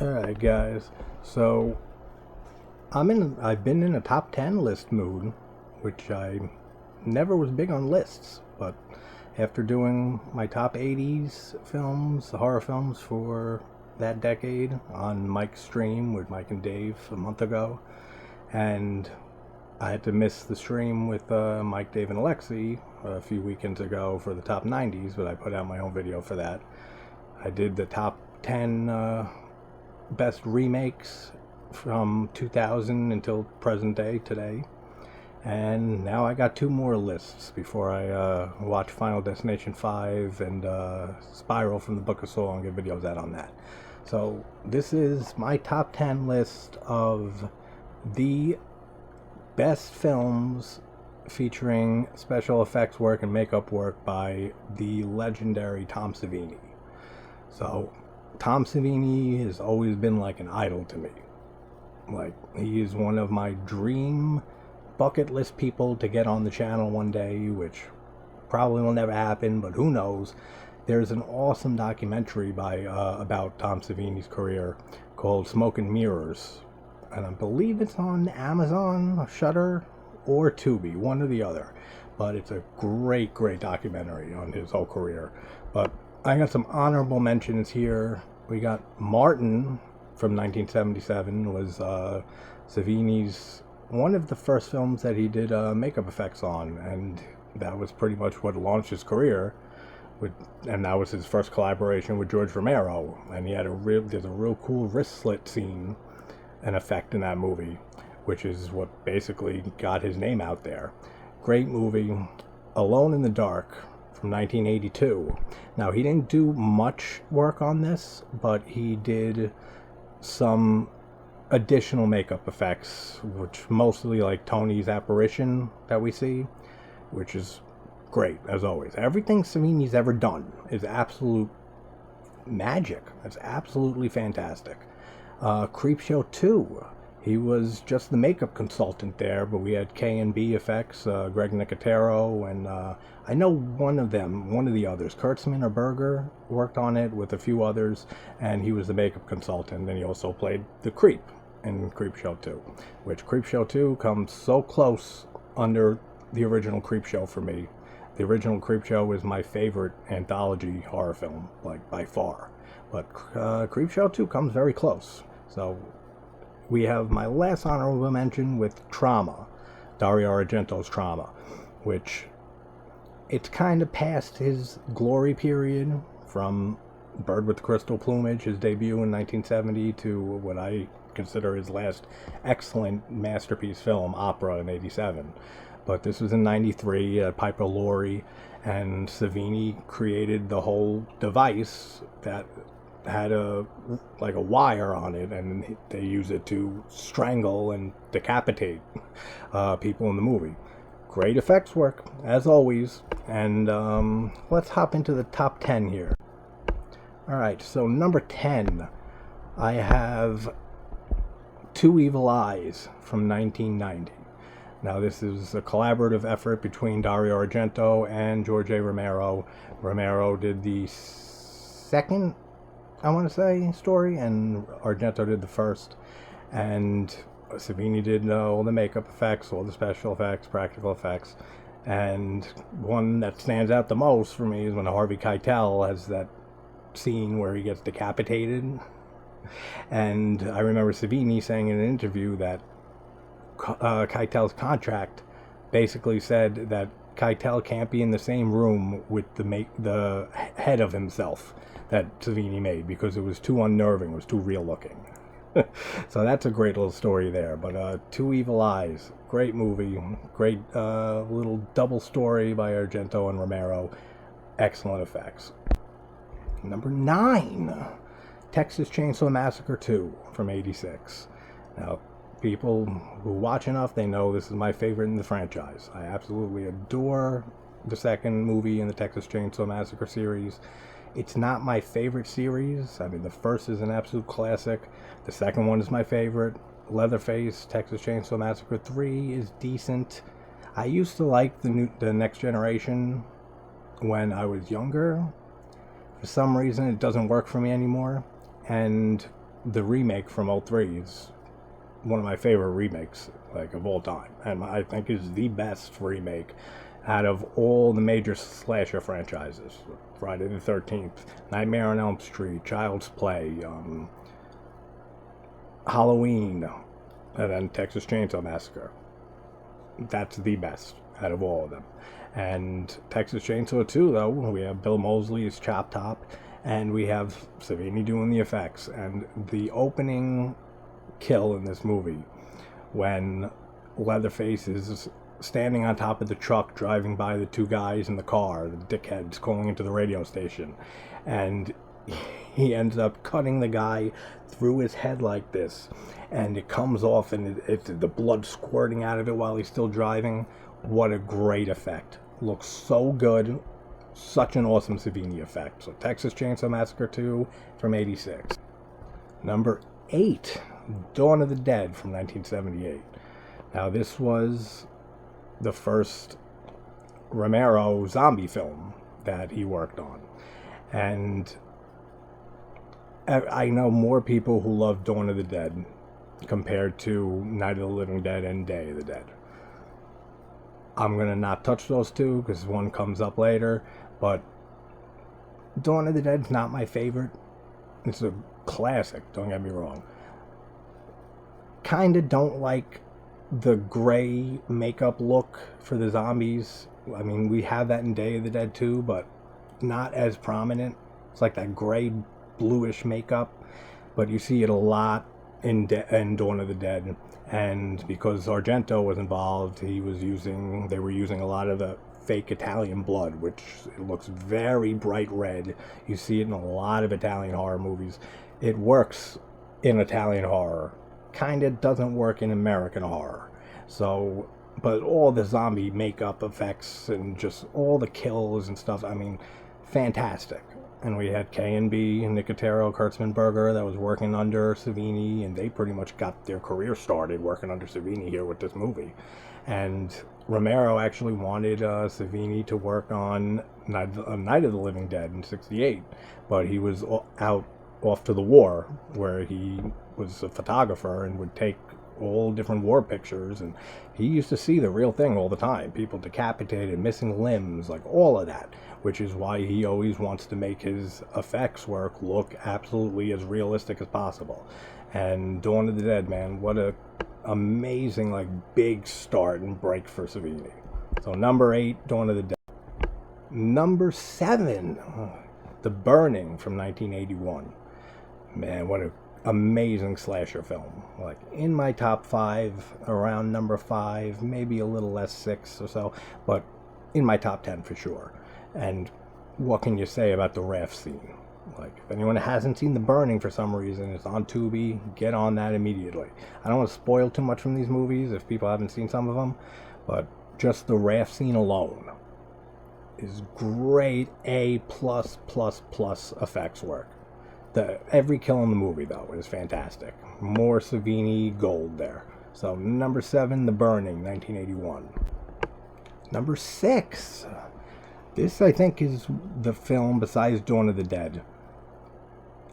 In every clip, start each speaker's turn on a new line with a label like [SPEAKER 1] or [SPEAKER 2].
[SPEAKER 1] Alright guys, so I've been in a top 10 list mood, which I never was big on lists, but after doing my top 80s films, horror films for that decade on Mike's stream with Mike and Dave a month ago, and I had to miss the stream with Mike, Dave, and Alexi a few weekends ago for the top 90s, but I put out my own video for that. I did the top 10 best remakes from 2000 until present day today, and now I got two more lists before I watch Final Destination 5 and Spiral from the Book of Saw and get videos out on that. So this is my top 10 list of the best films featuring special effects work and makeup work by the legendary Tom Savini. So Tom Savini has always been like an idol to me. Like, he is one of my dream bucket list people to get on the channel one day, which probably will never happen, but who knows. There's an awesome documentary about Tom Savini's career called Smoke and Mirrors, and I believe it's on Amazon, Shudder, or Tubi, one or the other. But it's a great documentary on his whole career. But I got some honorable mentions here. We got Martin from 1977, was Savini's one of the first films that he did makeup effects on, and that was pretty much what launched his career. And that was his first collaboration with George Romero, and he had there's a real cool wrist slit scene and effect in that movie, which is what basically got his name out there. Great movie. Alone in the Dark from 1982. Now, he didn't do much work on this, but he did some additional makeup effects, which mostly like Tony's apparition that we see, which is great as always. Everything Savini's ever done is absolute magic. It's absolutely fantastic. Creepshow 2. He was just the makeup consultant there, but we had K&B Effects, Greg Nicotero, and I know one of the others, Kurtzman or Berger, worked on it with a few others, and he was the makeup consultant, and he also played the Creep in Creepshow 2, which Creepshow 2 comes so close under the original Creepshow for me. The original Creepshow is my favorite anthology horror film, like by far, but Creepshow 2 comes very close. So we have my last honorable mention with Trauma, Dario Argento's Trauma, which it's kind of past his glory period from Bird with Crystal Plumage, his debut in 1970, to what I consider his last excellent masterpiece film, Opera, in 87. But this was in 93, Piper Laurie, and Savini created the whole device that had a wire on it, and they use it to strangle and decapitate people in the movie. Great effects work, as always, and let's hop into the top 10 here. Alright, so number 10, I have Two Evil Eyes from 1990. Now, this is a collaborative effort between Dario Argento and George A. Romero. Romero did the second, I want to say, story, and Argento did the first, and Savini did all the makeup effects, all the special effects, practical effects, and one that stands out the most for me is when Harvey Keitel has that scene where he gets decapitated, and I remember Savini saying in an interview that Keitel's contract basically said that Keitel can't be in the same room with the head of himself that Savini made, because it was too unnerving, it was too real looking. So that's a great little story there. But Two Evil Eyes, great movie, great little double story by Argento and Romero, excellent effects. Number 9, Texas Chainsaw Massacre 2 from 86. Now, people who watch enough, they know this is my favorite in the franchise. I absolutely adore the second movie in the Texas Chainsaw Massacre series. It's not my favorite series. I mean, the first is an absolute classic. The second one is my favorite. Leatherface, Texas Chainsaw Massacre 3 is decent. I used to like the Next Generation when I was younger. For some reason, it doesn't work for me anymore. And the remake from '03 is one of my favorite remakes, like, of all time, and I think is the best remake out of all the major slasher franchises. Friday the 13th, Nightmare on Elm Street, Child's Play, Halloween, and then Texas Chainsaw Massacre. That's the best out of all of them. And Texas Chainsaw 2, though, we have Bill Moseley as Chop Top, and we have Savini doing the effects. And the opening kill in this movie, when Leatherface is standing on top of the truck driving by the two guys in the car, the dickheads calling into the radio station, and he ends up cutting the guy through his head like this, and it comes off, and it's the blood squirting out of it while he's still driving. What a great effect. Looks so good. Such an awesome Savini effect. So Texas Chainsaw Massacre 2 from '86. Number 8, Dawn of the Dead from 1978. Now, this was the first Romero zombie film that he worked on. And I know more people who love Dawn of the Dead compared to Night of the Living Dead and Day of the Dead. I'm going to not touch those two because one comes up later, but Dawn of the Dead's not my favorite. It's a classic, don't get me wrong. Kinda don't like the gray makeup look for the zombies. I mean, we have that in Day of the Dead too, but not as prominent. It's like that gray bluish makeup, but you see it a lot in Dawn of the Dead. And because Argento was involved, they were using a lot of the fake Italian blood, which looks very bright red. You see it in a lot of Italian horror movies. It works in Italian horror. Kind of doesn't work in American horror. So, but all the zombie makeup effects and just all the kills and stuff, I mean, fantastic. And we had K&B, Nicotero, Kurtzman-Berger, that was working under Savini, and they pretty much got their career started working under Savini here with this movie. And Romero actually wanted Savini to work on Night of the Living Dead in '68, but he was off to the war, where he was a photographer and would take all different war pictures, and he used to see the real thing all the time. People decapitated, missing limbs, like all of that, which is why he always wants to make his effects work look absolutely as realistic as possible. And Dawn of the Dead, man, what a amazing, like, big start and break for Savini. So number 8, Dawn of the Dead. Number 7, The Burning from 1981. Man, what a amazing slasher film. Like, in my top 5, around number 5, maybe a little less, 6 or so, but in my top 10 for sure. And what can you say about the raft scene? Like, if anyone hasn't seen The Burning for some reason, it's on Tubi, get on that immediately. I don't want to spoil too much from these movies if people haven't seen some of them, but just the raft scene alone is great A+++ effects work. Every kill in the movie, though, is fantastic. More Savini gold there. So, number 7, The Burning, 1981. Number 6. This, I think, is the film, besides Dawn of the Dead,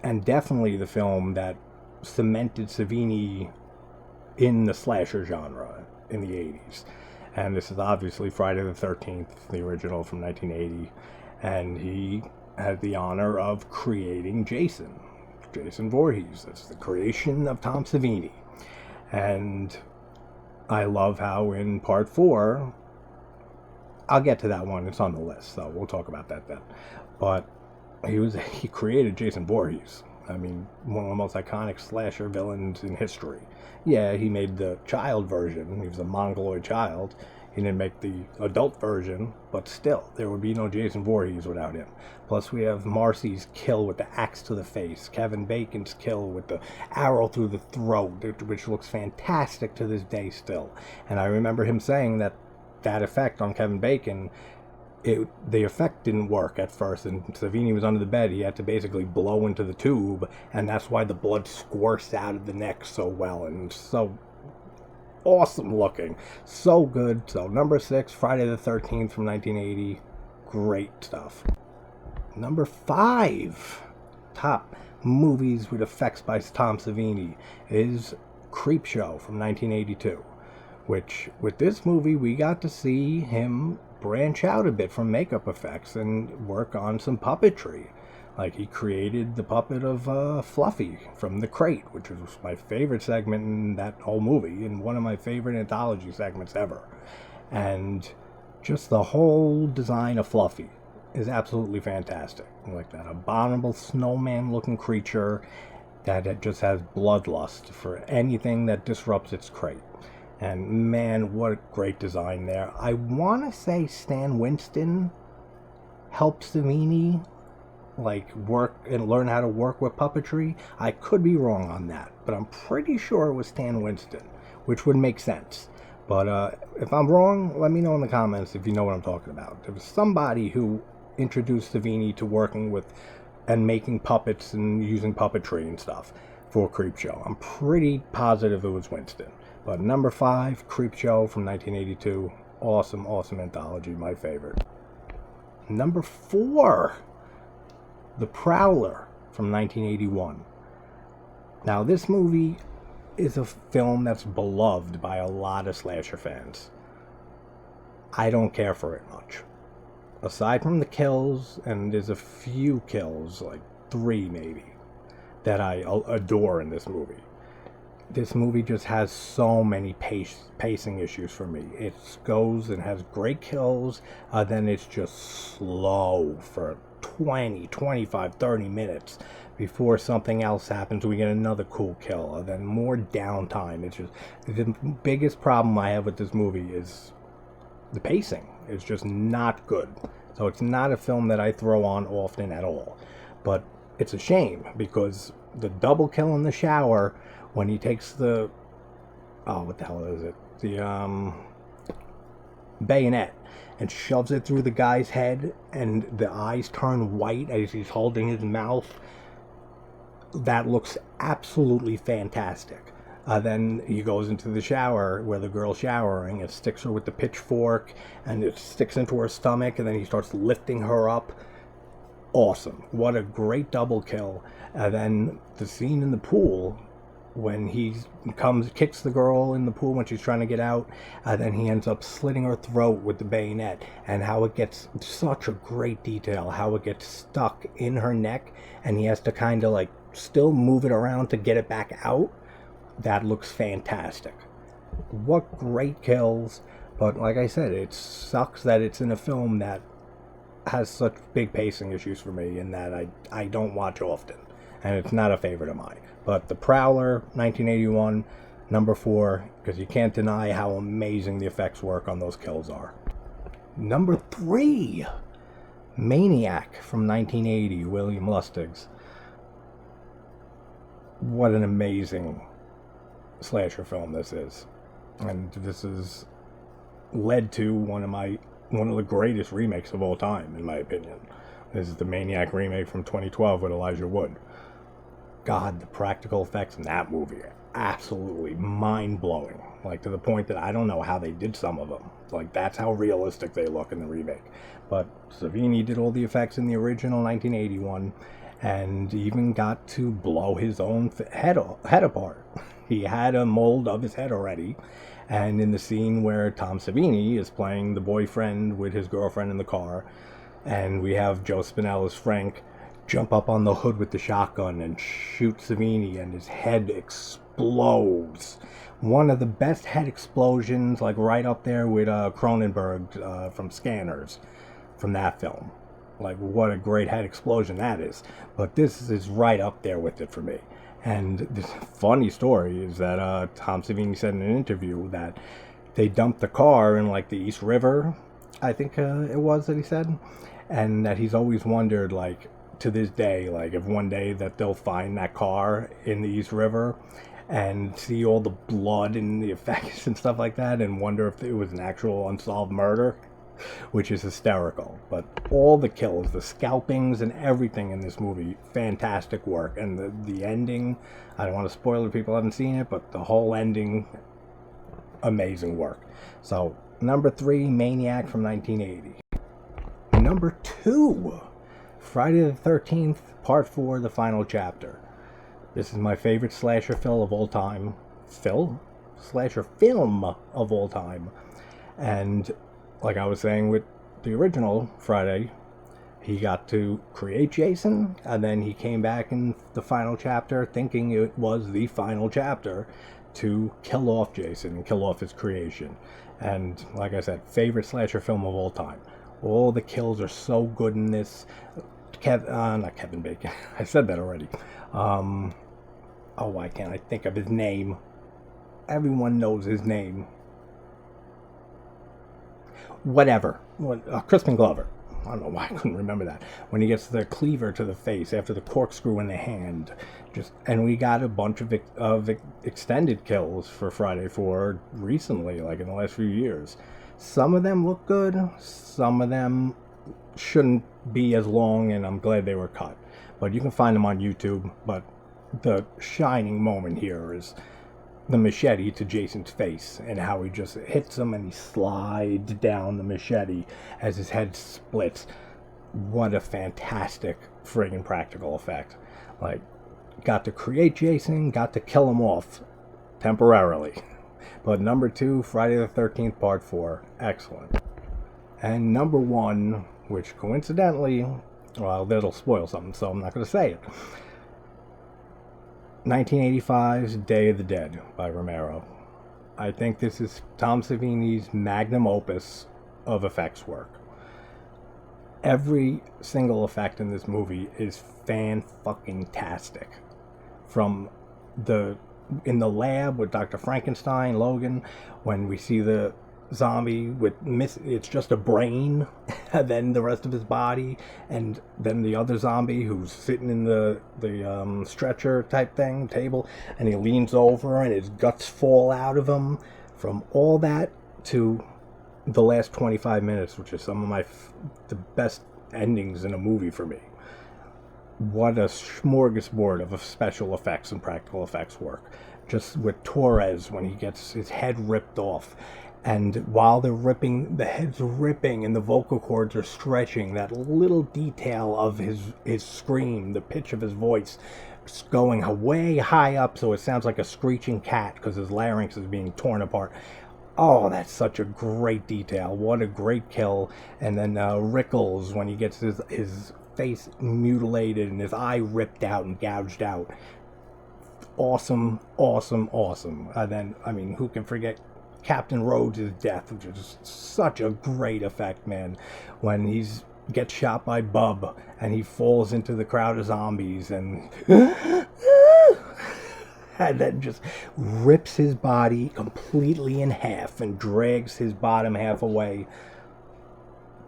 [SPEAKER 1] and definitely the film that cemented Savini in the slasher genre in the 80s. And this is obviously Friday the 13th, the original from 1980. And he had the honor of creating Jason Voorhees. That's the creation of Tom Savini. And I love how in part 4, I'll get to that one, it's on the list, so we'll talk about that then. But he created Jason Voorhees. I mean, one of the most iconic slasher villains in history. Yeah, he made the child version. He was a mongoloid child. He didn't make the adult version, but still, there would be no Jason Voorhees without him. Plus, we have Marcy's kill with the axe to the face, Kevin Bacon's kill with the arrow through the throat, which looks fantastic to this day still. And I remember him saying that effect on Kevin Bacon, the effect didn't work at first, and Savini was under the bed. He had to basically blow into the tube, and that's why the blood squirts out of the neck so well, and so awesome looking. So good. So number 6, Friday the 13th from 1980. Great stuff. Number 5, top movies with effects by Tom Savini is Creepshow from 1982, which with this movie we got to see him branch out a bit from makeup effects and work on some puppetry. Like, he created the puppet of Fluffy from The Crate, which was my favorite segment in that whole movie and one of my favorite anthology segments ever. And just the whole design of Fluffy is absolutely fantastic. Like that abominable snowman looking creature that just has bloodlust for anything that disrupts its crate. And man, what a great design there. I want to say Stan Winston helped Savini like work and learn how to work with puppetry. I could be wrong on that, but I'm pretty sure it was Stan Winston, which would make sense. But if I'm wrong, let me know in the comments if you know what I'm talking about. There was somebody who introduced Savini to working with and making puppets and using puppetry and stuff for Creepshow. I'm pretty positive it was Winston. But number 5, Creepshow from 1982. Awesome, awesome anthology, my favorite. Number 4, The Prowler from 1981. Now, this movie is a film that's beloved by a lot of slasher fans. I don't care for it much. Aside from the kills, and there's a few kills, like 3 maybe, that I adore in this movie. This movie just has so many pacing issues for me. It goes and has great kills, then it's just slow for 20, 25, 30 minutes before something else happens. We get another cool kill, then more downtime. It's just the biggest problem I have with this movie is the pacing. It's just not good. So it's not a film that I throw on often at all. But it's a shame because the double kill in the shower when he takes the what the hell is it? The bayonet and shoves it through the guy's head and the eyes turn white as he's holding his mouth. That looks absolutely fantastic. Then he goes into the shower where the girl's showering and sticks her with the pitchfork and it sticks into her stomach and then he starts lifting her up. Awesome. What a great double kill. And then the scene in the pool when he kicks the girl in the pool when she's trying to get out, then he ends up slitting her throat with the bayonet, and how it gets such a great detail, how it gets stuck in her neck and he has to kind of like still move it around to get it back out. That looks fantastic. What great kills. But like I said, it sucks that it's in a film that has such big pacing issues for me and that I don't watch often. And it's not a favorite of mine. But The Prowler, 1981, number 4, because you can't deny how amazing the effects work on those kills are. Number 3, Maniac from 1980, William Lustig's. What an amazing slasher film this is. And this is led to one of the greatest remakes of all time, in my opinion. This is the Maniac remake from 2012 with Elijah Wood. God, the practical effects in that movie are absolutely mind-blowing. Like, to the point that I don't know how they did some of them. Like, that's how realistic they look in the remake. But Savini did all the effects in the original 1981 and even got to blow his own head apart. He had a mold of his head already. And in the scene where Tom Savini is playing the boyfriend with his girlfriend in the car, and we have Joe Spinell as Frank jump up on the hood with the shotgun and shoot Savini, and his head explodes. One of the best head explosions, like right up there with Cronenberg from Scanners, from that film. Like, what a great head explosion that is. But this is right up there with it for me. And this funny story is that Tom Savini said in an interview that they dumped the car in like the East River, I think it was that he said, and that he's always wondered, like, to this day, like, if one day that they'll find that car in the East River and see all the blood and the effects and stuff like that and wonder if it was an actual unsolved murder, which is hysterical. But all the kills, the scalpings and everything in this movie, fantastic work. And the ending, I don't want to spoil it if people haven't seen it, but the whole ending, amazing work. So, number 3, Maniac from 1980. Number 2, Friday the 13th, Part 4, the final chapter. This is my favorite slasher film of all time. Slasher film of all time. And like I was saying with the original Friday, he got to create Jason, and then he came back in the final chapter thinking it was the final chapter to kill off Jason and kill off his creation. And like I said, favorite slasher film of all time. All the kills are so good in this. Not Kevin Bacon. I said that already. Why can't I think of his name? Everyone knows his name. Whatever. Crispin Glover. I don't know why I couldn't remember that. When he gets the cleaver to the face after the corkscrew in the hand. And we got a bunch of extended kills for Friday 4 recently, like in the last few years. Some of them look good. Some of them shouldn't be as long, and I'm glad they were cut. But you can find them on YouTube. But the shining moment here is the machete to Jason's face and how he just hits him and he slides down the machete as his head splits. What a fantastic friggin' practical effect. Like, got to create Jason, got to kill him off temporarily. But number 2, Friday the 13th, Part 4, excellent. And number 1, which coincidentally, well, that'll spoil something, so I'm not going to say it. 1985's Day of the Dead by Romero. I think this is Tom Savini's magnum opus of effects work. Every single effect in this movie is fan-fucking-tastic. From in the lab with Dr. Frankenstein, Logan, when we see the zombie with it's just a brain and then the rest of his body, and then the other zombie who's sitting in the stretcher type thing table, and he leans over and his guts fall out of him. From all that to the last 25 minutes, which is some of the best endings in a movie for me. What a smorgasbord of special effects and practical effects work. Just with Torres when he gets his head ripped off, and while they're ripping, the head's ripping and the vocal cords are stretching, that little detail of his scream, the pitch of his voice, going way high up so it sounds like a screeching cat because his larynx is being torn apart. Oh, that's such a great detail. What a great kill. And then Rickles, when he gets his face mutilated and his eye ripped out and gouged out. Awesome, awesome, awesome. And then, I mean, who can forget Captain Rhodes' death, which is such a great effect, man. When he gets shot by Bub and he falls into the crowd of zombies and and then just rips his body completely in half and drags his bottom half away.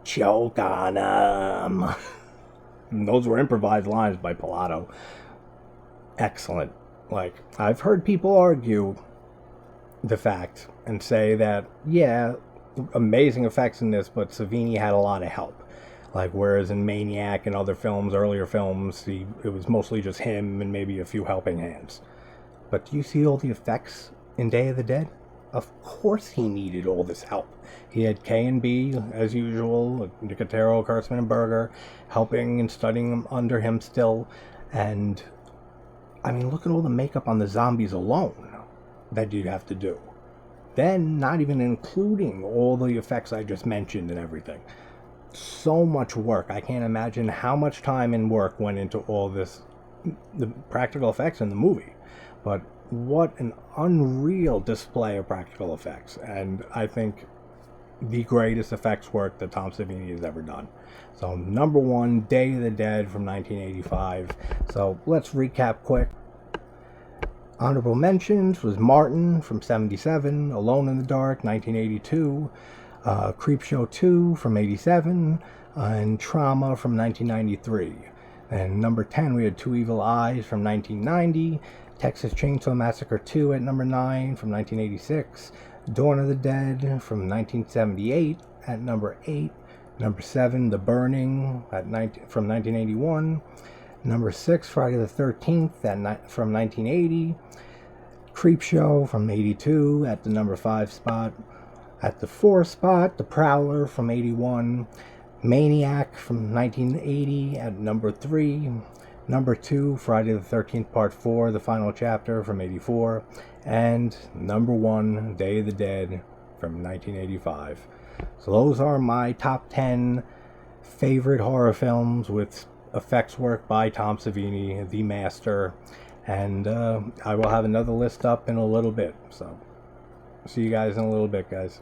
[SPEAKER 1] Choke on him. And those were improvised lines by Pilato. Excellent. Like, I've heard people argue the fact and say that, yeah, amazing effects in this, but Savini had a lot of help. Like, whereas in Maniac and other films, earlier films, it was mostly just him and maybe a few helping hands. But do you see all the effects in Day of the Dead? Of course he needed all this help. He had K&B, as usual, Nicotero, Kurtzman, and Berger, helping and studying under him still. And, I mean, look at all the makeup on the zombies alone that you'd have to do. Then, not even including all the effects I just mentioned and everything. So much work. I can't imagine how much time and work went into all this, the practical effects in the movie. But what an unreal display of practical effects. And I think the greatest effects work that Tom Savini has ever done. So, number 1, Day of the Dead from 1985. So, let's recap quick. Honorable mentions was Martin from 77, Alone in the Dark, 1982, Creepshow 2 from 87, and Trauma from 1993. And number 10, we had Two Evil Eyes from 1990, Texas Chainsaw Massacre 2 at number 9 from 1986, Dawn of the Dead from 1978 at number 8, number 7, The Burning from 1981, number 6, Friday the 13th from 1980, Creepshow from 82 at the number 5 spot, at the 4 spot, The Prowler from 81, Maniac from 1980 at number 3. Number 2, Friday the 13th Part 4, the final chapter from 84. And number 1, Day of the Dead from 1985. So those are my top 10 favorite horror films with effects work by Tom Savini, the master. And I will have another list up in a little bit. So see you guys in a little bit, guys.